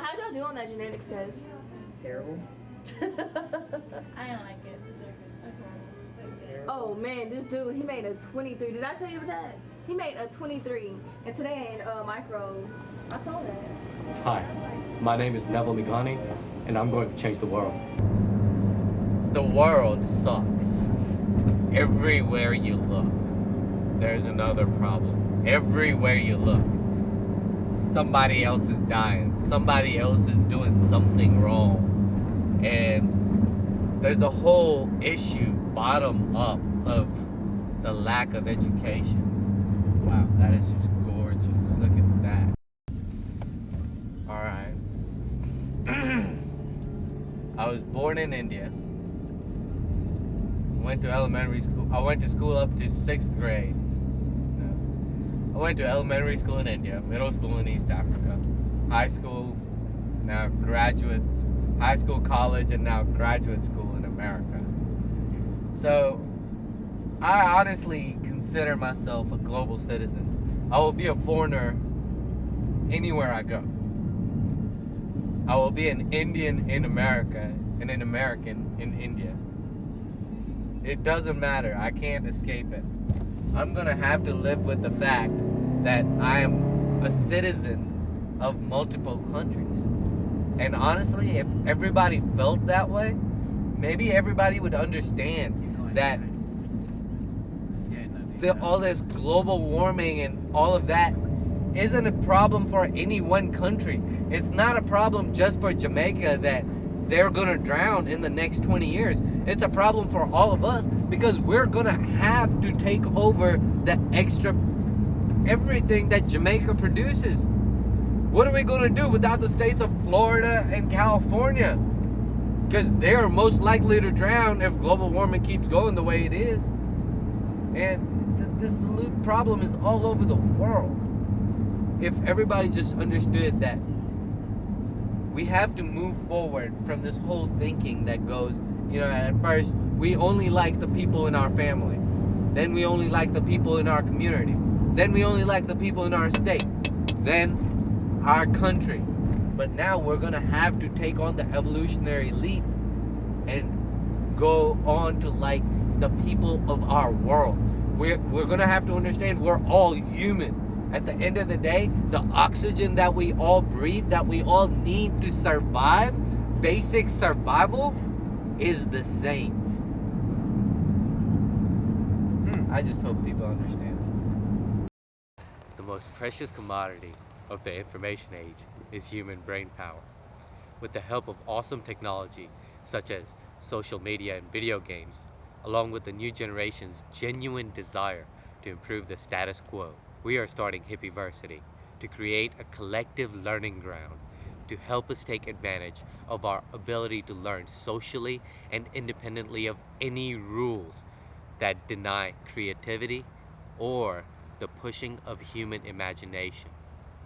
how'd y'all do on that genetics test? Terrible. I didn't like it. That's wrong. Oh man, this dude, he made a 23. Did I tell you about that? He made a 23. And today in micro, I saw that. Hi, my name is Nevil Meghani, and I'm going to change the world. The world sucks. Everywhere you look, there's another problem. Everywhere you look, somebody else is dying. Somebody else is doing something wrong. And there's a whole issue bottom up of the lack of education. Wow, that is just gorgeous. Look at that. Alright. I was born in India. Went to elementary school. I went to school up to 6th grade. No. I went to elementary school in India, middle school in East Africa, high school, now graduate, high school, college, and now graduate school in America. So, I honestly consider myself a global citizen. I will be a foreigner anywhere I go. I will be an Indian in America and an American in India. It doesn't matter. I can't escape it. I'm gonna have to live with the fact that I am a citizen of multiple countries. And honestly, if everybody felt that way, maybe everybody would understand that all this global warming and all of that isn't a problem for any one country. It's not a problem just for Jamaica that they're gonna drown in the next 20 years. It's a problem for all of us because we're gonna have to take over the extra everything that Jamaica produces. What are we gonna do without the states of Florida and California? Because they're most likely to drown if global warming keeps going the way it is. And this problem is all over the world. If everybody just understood that we have to move forward from this whole thinking that goes, you know, at first we only like the people in our family, then we only like the people in our community, then we only like the people in our state, then our country. But now we're gonna have to take on the evolutionary leap and go on to like the people of our world. We're gonna have to understand we're all human. At the end of the day, the oxygen that we all breathe, that we all need to survive, basic survival, is the same. I just hope people understand. The most precious commodity of the information age is human brain power. With the help of awesome technology, such as social media and video games, along with the new generation's genuine desire to improve the status quo, we are starting Hippieversity to create a collective learning ground to help us take advantage of our ability to learn socially and independently of any rules that deny creativity or the pushing of human imagination.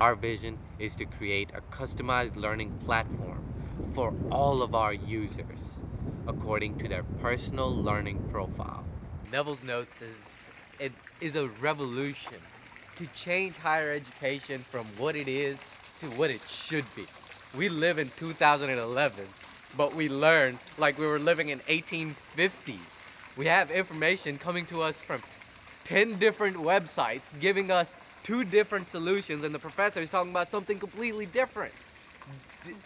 Our vision is to create a customized learning platform for all of our users according to their personal learning profile. Nevil's Notes is a revolution to change higher education from what it is to what it should be. We live in 2011, but we learn like we were living in 1850s. We have information coming to us from 10 different websites giving us 2 different solutions, and the professor is talking about something completely different.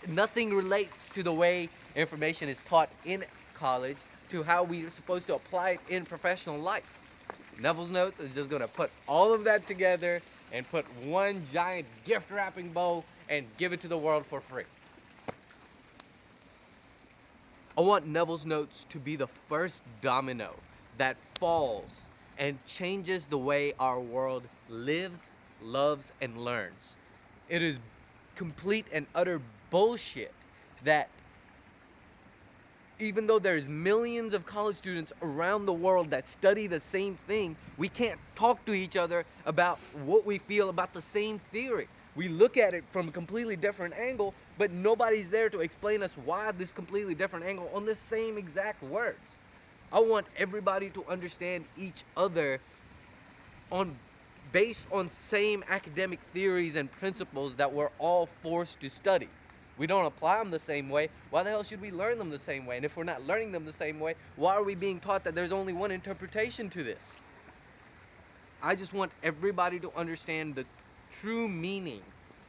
Nothing relates to the way information is taught in college to how we are supposed to apply it in professional life. Nevil's Notes is just gonna put all of that together and put one giant gift wrapping bow and give it to the world for free. I want Nevil's Notes to be the first domino that falls and changes the way our world lives, loves, and learns. It is complete and utter bullshit that even though there's millions of college students around the world that study the same thing, we can't talk to each other about what we feel about the same theory. We look at it from a completely different angle, but nobody's there to explain us why this completely different angle on the same exact words. I want everybody to understand each other based on same academic theories and principles that we're all forced to study. we don't apply them the same way, why the hell should we learn them the same way? And if we're not learning them the same way, why are we being taught that there's only one interpretation to this? I just want everybody to understand the true meaning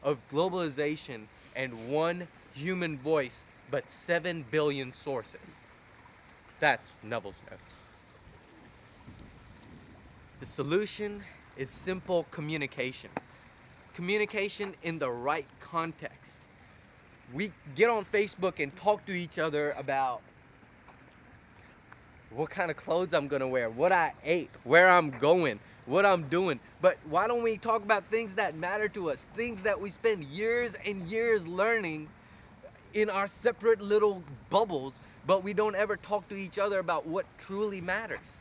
of globalization and one human voice, but 7 billion sources. That's Nevil's notes. The solution is simple communication. Communication in the right context. We get on Facebook and talk to each other about what kind of clothes I'm gonna wear, what I ate, where I'm going, what I'm doing. But why don't we talk about things that matter to us, things that we spend years and years learning in our separate little bubbles, but we don't ever talk to each other about what truly matters.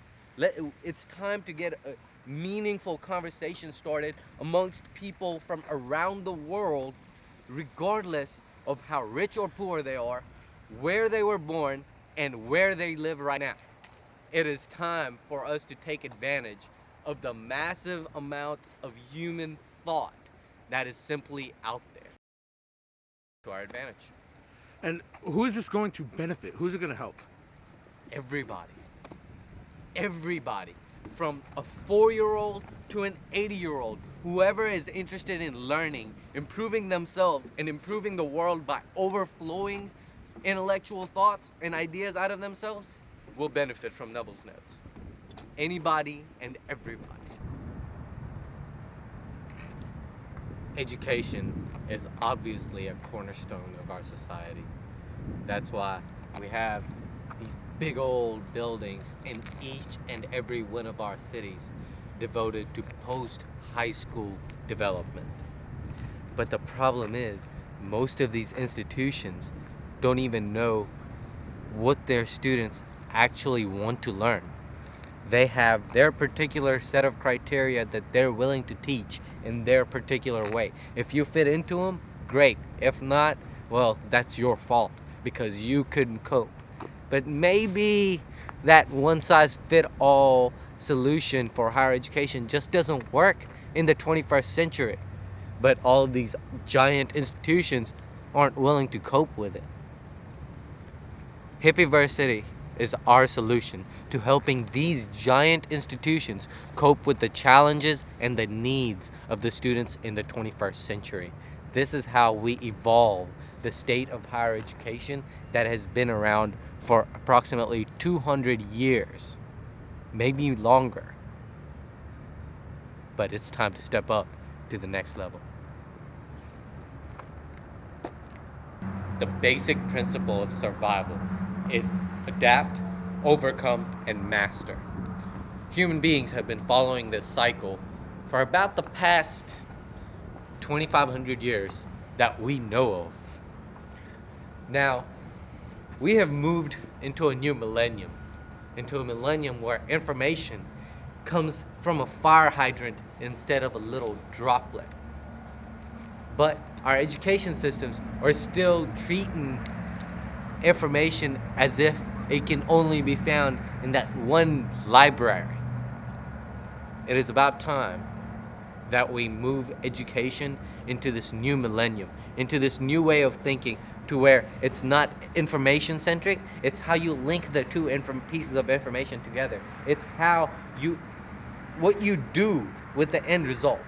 It's time to get a meaningful conversation started amongst people from around the world, regardless of how rich or poor they are, where they were born, and where they live right now. It is time for us to take advantage of the massive amounts of human thought that is simply out there to our advantage. And who is this going to benefit? Who's it going to help? Everybody. Everybody. From a 4-year-old to an 80-year-old. Whoever is interested in learning, improving themselves, and improving the world by overflowing intellectual thoughts and ideas out of themselves will benefit from Nevil's notes. Anybody and everybody. Education is obviously a cornerstone of our society. That's why we have these big old buildings in each and every one of our cities devoted to post-high school development. But the problem is, most of these institutions don't even know what their students actually want to learn. They have their particular set of criteria that they're willing to teach in their particular way. If you fit into them, great. If not, well, that's your fault because you couldn't cope. But maybe that one-size-fit-all solution for higher education just doesn't work in the 21st century. But all of these giant institutions aren't willing to cope with it. Hippieversity is our solution to helping these giant institutions cope with the challenges and the needs of the students in the 21st century. This is how we evolve the state of higher education that has been around for approximately 200 years, maybe longer. But it's time to step up to the next level. The basic principle of survival is adapt, overcome, and master. Human beings have been following this cycle for about the past 2,500 years that we know of. Now, we have moved into a new millennium, where information comes from a fire hydrant instead of a little droplet. But our education systems are still treating information as if it can only be found in that one library. It is about time that we move education into this new millennium, into this new way of thinking, to where it's not information centric, it's how you link the two pieces of information together. It's what you do with the end result.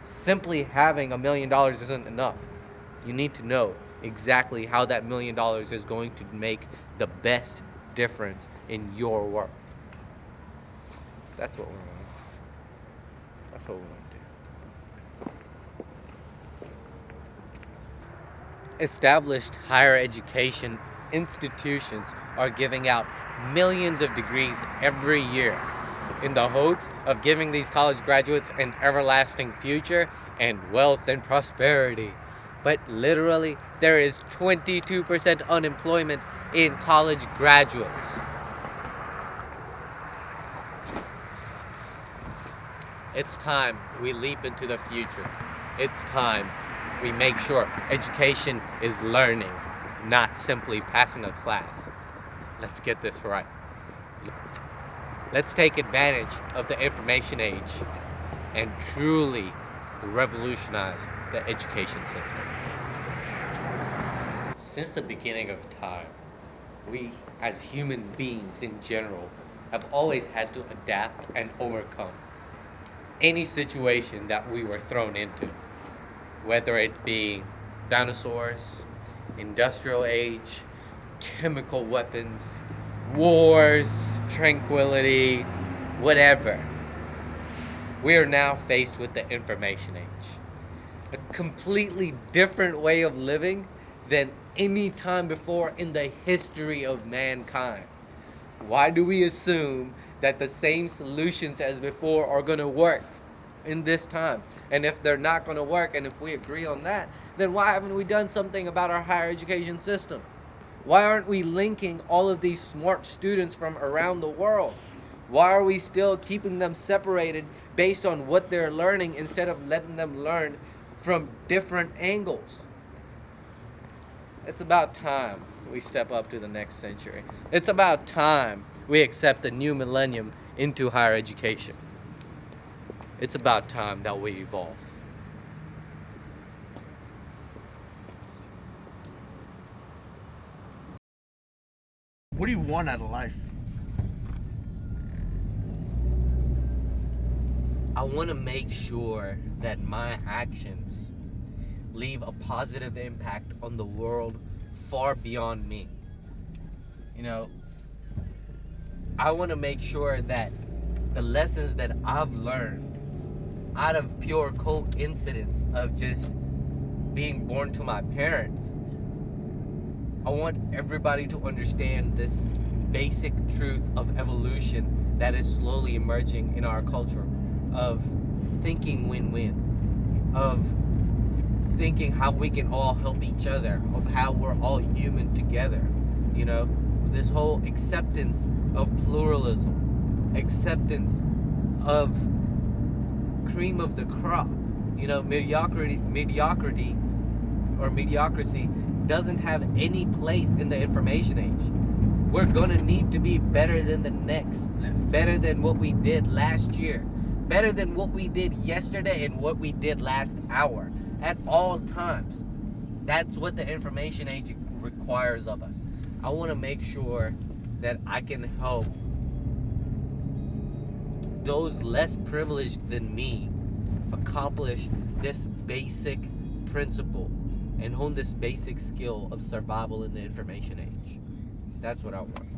Simply having $1 million isn't enough. You need to know exactly how that $1 million is going to make the best difference in your world. That's what we're going to do. That's what we're going to do. Established higher education institutions are giving out millions of degrees every year in the hopes of giving these college graduates an everlasting future and wealth and prosperity. But literally, there is 22% unemployment in college graduates. It's time we leap into the future. It's time we make sure education is learning, not simply passing a class. Let's get this right. Let's take advantage of the information age and truly revolutionize the education system. Since the beginning of time, we as human beings in general have always had to adapt and overcome any situation that we were thrown into, whether it be dinosaurs, industrial age, chemical weapons, wars, tranquility, whatever. We are now faced with the information age. A completely different way of living than any time before in the history of mankind. Why do we assume that the same solutions as before are going to work in this time? And if they're not going to work, and if we agree on that, then why haven't we done something about our higher education system? Why aren't we linking all of these smart students from around the world? Why are we still keeping them separated based on what they're learning instead of letting them learn from different angles? It's about time we step up to the next century. It's about time we accept the new millennium into higher education. It's about time that we evolve. What do you want out of life? I want to make sure that my actions leave a positive impact on the world far beyond me. You know, I want to make sure that the lessons that I've learned out of pure coincidence of just being born to my parents, I want everybody to understand this basic truth of evolution that is slowly emerging in our culture, of thinking win-win, of thinking how we can all help each other, of how we're all human together. You know, this whole acceptance of pluralism, acceptance of cream of the crop. You know, mediocrity or mediocrity doesn't have any place in the information age. We're gonna need to be better than the next, better than what we did last year, better than what we did yesterday and what we did last hour, at all times. That's what the information age requires of us. I want to make sure that I can help those less privileged than me accomplish this basic principle and hone this basic skill of survival in the information age. That's what I want.